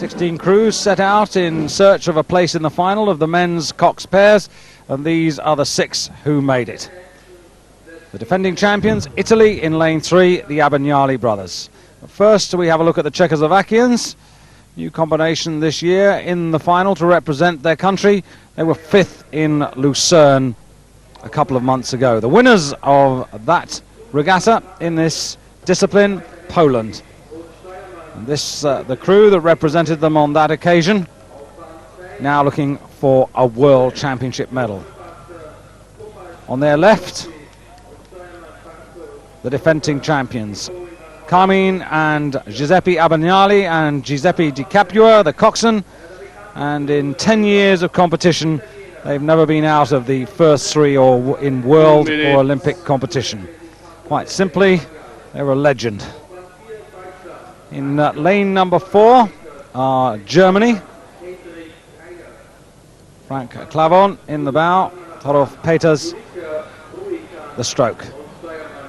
16 crews set out in search of a place in the final of the men's Cox pairs, and these are the 6 who made it. The defending champions, Italy, in lane 3, the Abbagnale brothers. But first, we have a look at the Czechoslovakians. New combination this year in the final to represent their country. They were 5th in Lucerne a couple of months ago. The winners of that regatta in this discipline, Poland. And this, the crew that represented them on that occasion, now looking for a World Championship medal. On their left, the defending champions, Carmine+Giuseppe Abbagnale and Giuseppe di Capua, the coxswain, and in 10 years of competition, they've never been out of the first 3 or in world or Olympic competition. Quite simply, they're a legend. In lane number 4 are Germany. Frank Clavon in the bow, Torolf Peters the stroke.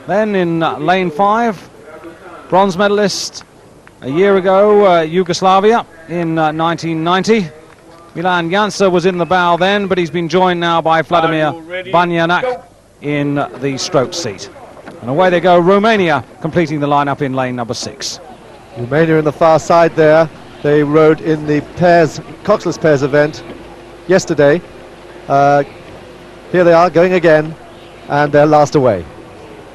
Then in lane 5, bronze medalist a year ago, Yugoslavia in 1990. Milan Jansa was in the bow then, but he's been joined now by Vladimir Banjanak in the stroke seat. And away they go, Romania completing the lineup in lane number 6. Romania in the far side there. They rode in the pairs, Coxless pairs event yesterday. Here they are going again, and they're last away.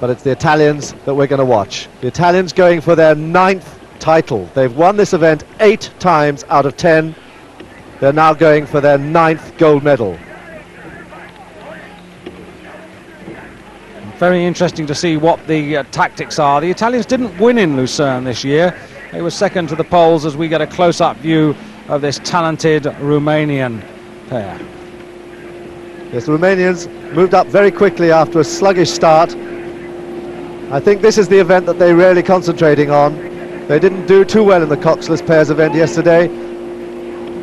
But it's the Italians that we're going to watch. The Italians going for their 9th title. They've won this event 8 times out of 10. They're now going for their 9th gold medal. Very interesting to see what the tactics are. The Italians didn't win in Lucerne this year. They were second to the Poles as we get a close-up view of this talented Romanian pair. Yes, the Romanians moved up very quickly after a sluggish start. I think this is the event that they're really concentrating on. They didn't do too well in the Coxless pairs event yesterday,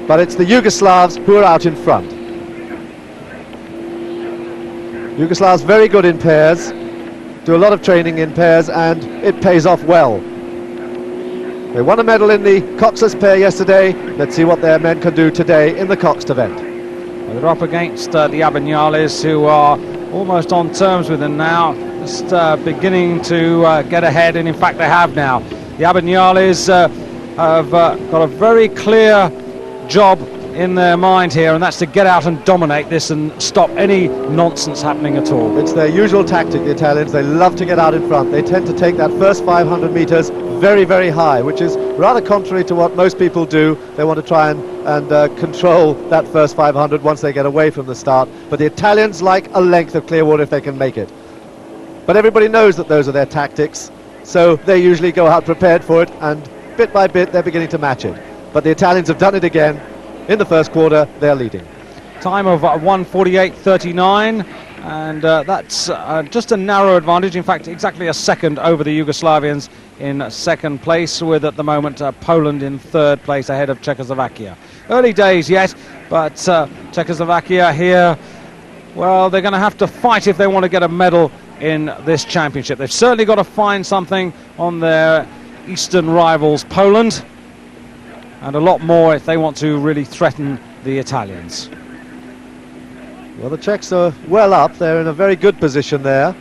but it's the Yugoslavs who are out in front. Yugoslavs very good in pairs, do a lot of training in pairs, and it pays off well. They won a medal in the Coxless pair yesterday. Let's see what their men can do today in the Coxed event. Well, they're up against the Abbagnales, who are almost on terms with them now, just beginning to get ahead, and in fact they have now. The Abbagnales have got a very clear job in their mind here, and that's to get out and dominate this and stop any nonsense happening at all. It's their usual tactic, the Italians. They love to get out in front. They tend to take that first 500 meters very, very high, which is rather contrary to what most people do. They want to try and control that first 500 once they get away from the start. But the Italians like a length of clear water if they can make it. But everybody knows that those are their tactics, so they usually go out prepared for it, and bit by bit they're beginning to match it. But the Italians have done it again. In the first quarter, they're leading. Time of 1:48.39, and that's just a narrow advantage. In fact, exactly a second over the Yugoslavians in second place, with at the moment Poland in third place ahead of Czechoslovakia. Early days yet, but Czechoslovakia here, well, they're going to have to fight if they want to get a medal in this championship. They've certainly got to find something on their eastern rivals, Poland, and a lot more if they want to really threaten the Italians. Well, the Czechs are well up. They're in a very good position there.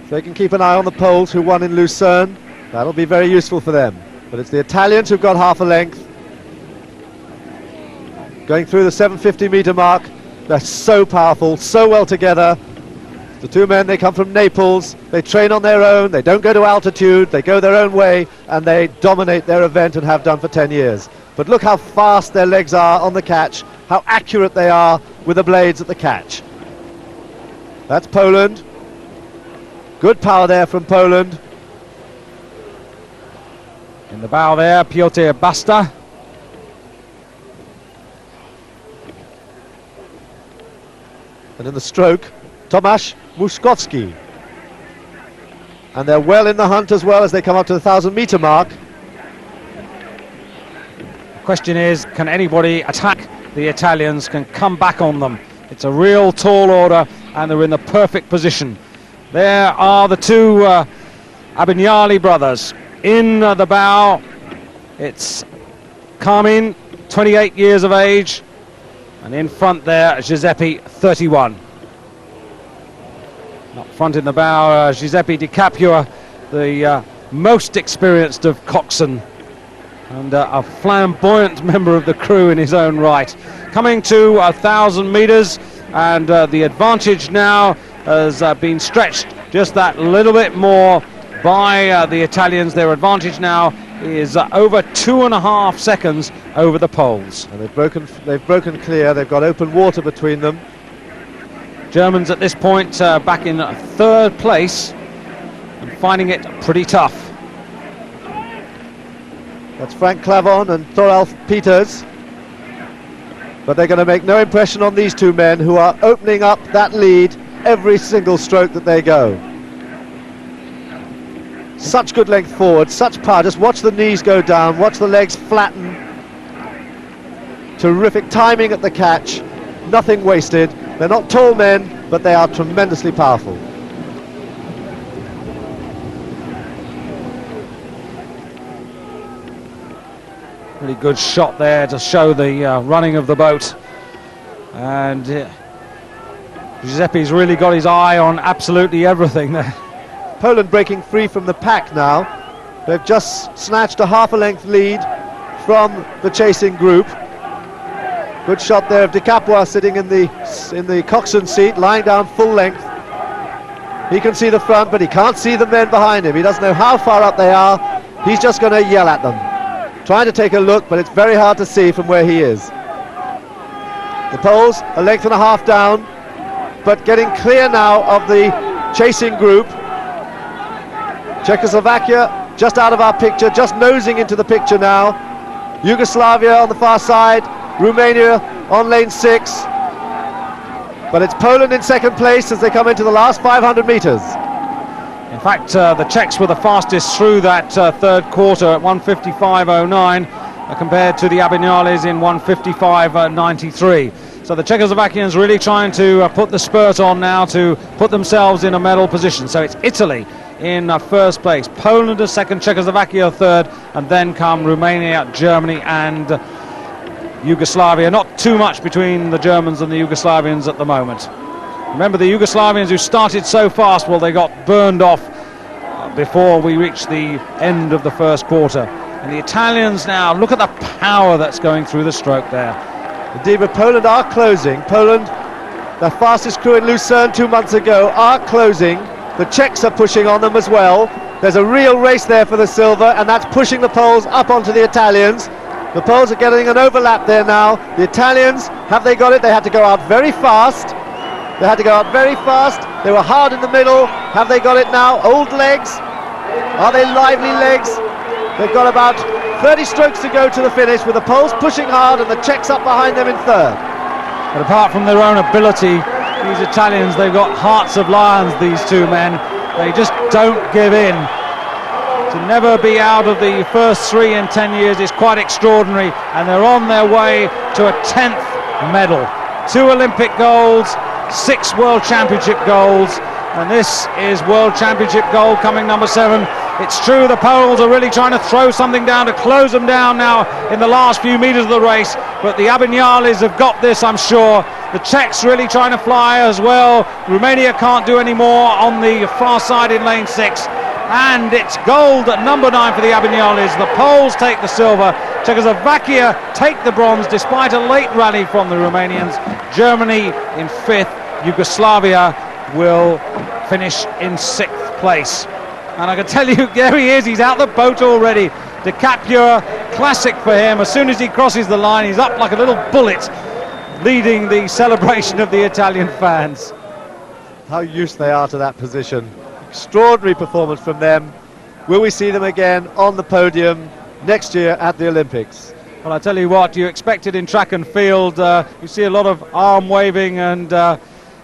If they can keep an eye on the Poles who won in Lucerne, that'll be very useful for them. But it's the Italians who've got half a length. Going through the 750 meter mark. They're so powerful, so well together. The two men, they come from Naples. They train on their own. They don't go to altitude. They go their own way, and they dominate their event and have done for 10 years. But look how fast their legs are on the catch, how accurate they are with the blades at the catch. That's Poland. Good power there from Poland. In the bow there, Piotr Basta. And in the stroke, Tomasz Mruczkowski. And they're well in the hunt as well as they come up to the 1,000 meter mark. Question is, can anybody attack the Italians, can come back on them? It's a real tall order, and they're in the perfect position. There are the two Abbagnale brothers in the bow. It's Carmine, 28 years of age, and in front there, Giuseppe, 31. Up front in the bow, Giuseppe Di Capua, the most experienced of coxswain, and a flamboyant member of the crew in his own right. Coming to 1,000 metres, and the advantage now has been stretched just that little bit more by the Italians. Their advantage now is over 2.5 seconds over the Poles. And they've broken clear. They've got open water between them. Germans at this point back in 3rd place and finding it pretty tough. That's Frank Clavon and Thoralf Peters. But they're going to make no impression on these two men, who are opening up that lead every single stroke that they go. Such good length forward, such power. Just watch the knees go down, watch the legs flatten. Terrific timing at the catch, nothing wasted. They're not tall men, but they are tremendously powerful. Really good shot there to show the running of the boat. And Giuseppe's really got his eye on absolutely everything there. Poland breaking free from the pack now. They've just snatched a half a length lead from the chasing group. Good shot there of Di Capua sitting in the coxswain seat, lying down full length. He can see the front, but he can't see the men behind him. He doesn't know how far up they are. He's just going to yell at them, trying to take a look, but it's very hard to see from where he is. The Poles a length and a half down, but getting clear now of the chasing group. Czechoslovakia just out of our picture, just nosing into the picture now. Yugoslavia on the far side, Romania on lane 6. But it's Poland in 2nd place as they come into the last 500 metres. In fact, the Czechs were the fastest through that 3rd quarter at 1:55.09 compared to the Abbagnales in 1:55.93. So the Czechoslovakians really trying to put the spurt on now to put themselves in a medal position. So it's Italy in 1st place, Poland a 2nd, Czechoslovakia a 3rd, and then come Romania, Germany and Yugoslavia. Not too much between the Germans and the Yugoslavians at the moment. Remember, the Yugoslavians who started so fast, well, they got burned off before we reached the end of the 1st quarter. And the Italians now, look at the power that's going through the stroke there. Indeed, but Poland are closing. Poland, the fastest crew in Lucerne 2 months ago, are closing. The Czechs are pushing on them as well. There's a real race there for the silver, and that's pushing the Poles up onto the Italians. The Poles are getting an overlap there now. The Italians, have they got it? They had to go out very fast. They had to go out very fast. They were hard in the middle. Have they got it now? Old legs? Are they lively legs? They've got about 30 strokes to go to the finish, with the Poles pushing hard and the Czechs up behind them in 3rd. But apart from their own ability, these Italians, they've got hearts of lions, these two men. They just don't give in. To never be out of the first 3 in 10 years is quite extraordinary, and they're on their way to a 10th medal. 2 Olympic golds, 6 World Championship golds, and this is World Championship gold coming number 7. It's true the Poles are really trying to throw something down to close them down now in the last few metres of the race, but the Abbagnales have got this, I'm sure. The Czechs really trying to fly as well. Romania can't do any more on the far side in lane 6. And it's gold at number 9 for the Abbagnales. The Poles take the silver. Czechoslovakia take the bronze despite a late rally from the Romanians. Germany in 5th. Yugoslavia will finish in 6th place. And I can tell you, there he is. He's out the boat already. Di Capua, classic for him. As soon as he crosses the line, he's up like a little bullet, leading the celebration of the Italian fans. How used they are to that position. Extraordinary performance from them. Will we see them again on the podium next year at the Olympics? Well, I tell you what, you expect it in track and field. You see a lot of arm waving and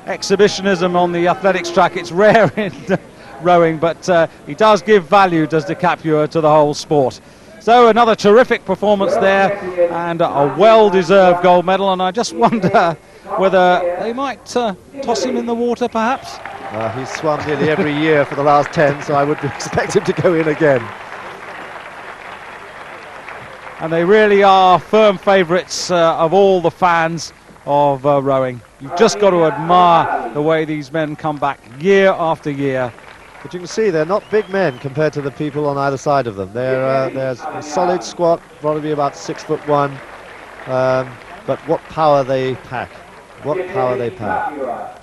exhibitionism on the athletics track. It's rare in rowing, but he does give value, does Di Capua, to the whole sport. So another terrific performance there, and a well-deserved gold medal. And I just wonder whether they might toss him in the water, perhaps. He's swum nearly every year for the last 10, so I would expect him to go in again. and they really are firm favourites of all the fans of rowing. You've just got to admire the way these men come back year after year. But you can see they're not big men compared to the people on either side of them. They're a solid squat, probably about 6'1", but what power they pack! What power they pack!